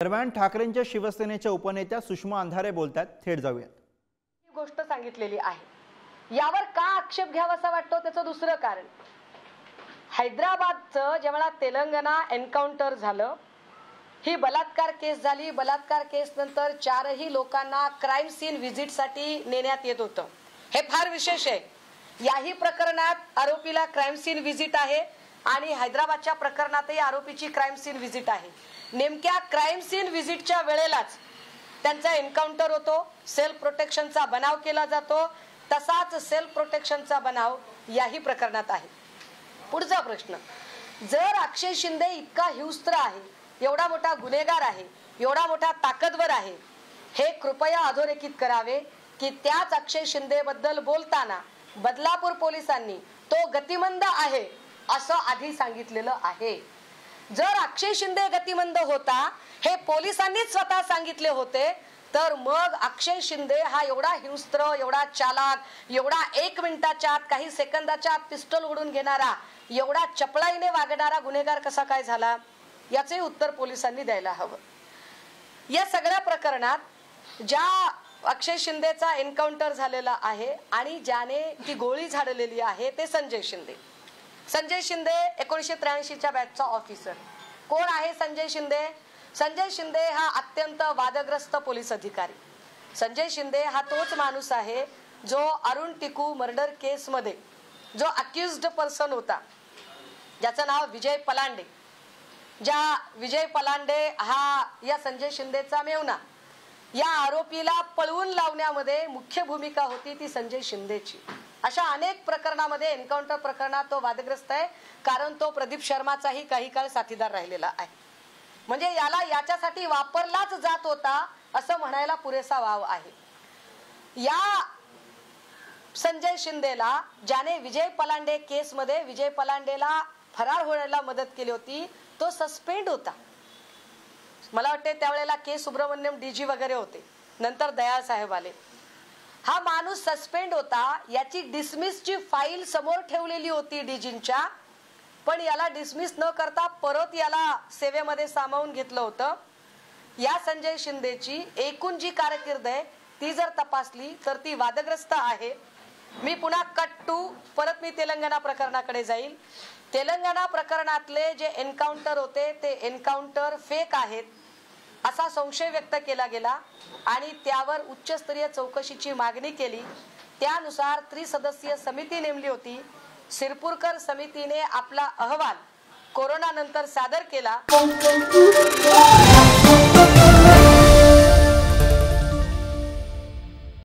दरम्यान ठाकरेंच्या शिवसेनेच्या उपनेत्या सुषमा अंधारे बोलतात, थेट जाऊयात। ही गोष्ट सांगितलेली आहे। यावर का आक्षेप घ्यावासा वाटतो त्याचं दुसरं कारण, हैदराबादचं जेव्हा तेलंगणा एन्काउंटर झालं, ही बलात्कार केस झाली। बलात्कार केस नंतर 4ही लोकांना क्राइम सीन व्हिजिट साठी नेण्यात येत होतं। हे फार विशेष आहे। याही प्रकरणात आरोपीला क्राइम सीन व्हिजिट आहे आणि हैदराबादच्या प्रकरणातही आरोपीची क्राइम सीन व्हिजिट आहे। नेमक्या क्राइम सीन व्हिजिटच्या वेळेलाच त्यांचा एन्काउंटर होतो, सेल्फ प्रोटेक्शनचा बनाव केला जातो। तसाच सेल्फ प्रोटेक्शनचा बनाव याही प्रकरणात आहे। पुढचा प्रश्न, जर अक्षय शिंदे इतका हिंस्त्र आहे, एवढा मोठा गुन्हेगार आहे, एवढा मोठा ताकदवर आहे, हे कृपया अधोरेखित करावे की त्याच अक्षय शिंदे बद्दल बोलताना बदलापूर पोलिसांनी तो गतिमंद आहे असं आधी सांगितलेलं आहे। जर अक्षय शिंदे गतिमंद होता हे पोलिसांनीच स्वतः सांगितले होते, तर मग अक्षय शिंदे हा एवढा हिंस्त्र, एवढा चालाक, एवढा 1 मिनिटाच्या आत, काही सेकंदाच्या आत पिस्टल ओढून घेणारा, एवढा चपळाईने वागणारा गुन्हेगार कसा काय झाला, याचे उत्तर पोलिसांनी द्यायला हवं। या सगळ्या प्रकरणात ज्या अक्षय शिंदेचा एन्काउंटर झालेला आहे आणि ज्याने ती गोळी झाडलेली आहे ते संजय शिंदे। संजय शिंदे 1983च्या बॅचचा ऑफिसर। कोण आहे संजय शिंदे? संजय शिंदे हा अत्यंत वादग्रस्त पोलीस अधिकारी। संजय शिंदे हा तोच माणूस आहे जो अरुण टिकू मर्डर केस मध्ये जो अक्युज्ड पर्सन होता, ज्याचं नाव विजय पलांडे। ज्या विजय पलांडे हा या संजय शिंदेचा मेवना, या आरोपीला पळवून लावण्यामध्ये मुख्य भूमिका होती ती संजय शिंदेची। अशा अनेक प्रकरणामध्ये, एन्काउंटर प्रकरणात तो वादग्रस्त आहे, कारण तो प्रदीप शर्माचाही काही काळ साथीदार राहिलेला आहे। म्हणजे याला याच्यासाठी वापरलाच जात होता असं म्हणायला पुरेसा वाव आहे। या संजय शिंदेला ज्याने विजय पलांडे केस मध्ये विजय पलांडेला फरार होण्याला मदत केली होती, तो सस्पेंड होता। मला वाटते त्यावेळेला के सुब्रमण्यम डीजी वगैरे होते, नंतर दयाळ साहेब आले। हा माणूस सस्पेंड होता, याची डिसमिसची फाईल समोर ठेवलेली होती डीजींच्या, पण याला डिसमिस न करता परत याला सेवेमध्ये सामावून घेतलं होतं। या संजय शिंदेची एकूण जी कारकीर्द आहे ती जर तपासली तर ती वादग्रस्त आहे। मी पुन्हा परत मी तेलंगणा प्रकरणाकडे जाईल। तेलंगणा प्रकरणातले जे एन्काउंटर होते ते एन्काउंटर फेक आहेत असा संशय व्यक्त केला गेला आणि त्यावर उच्चस्तरीय चौकशीची मागणी केली। त्यानुसार त्रिसदस्यीय समिती नेमली होती। सिरपुरकर समितीने आपला अहवाल कोरोना नंतर सादर केला।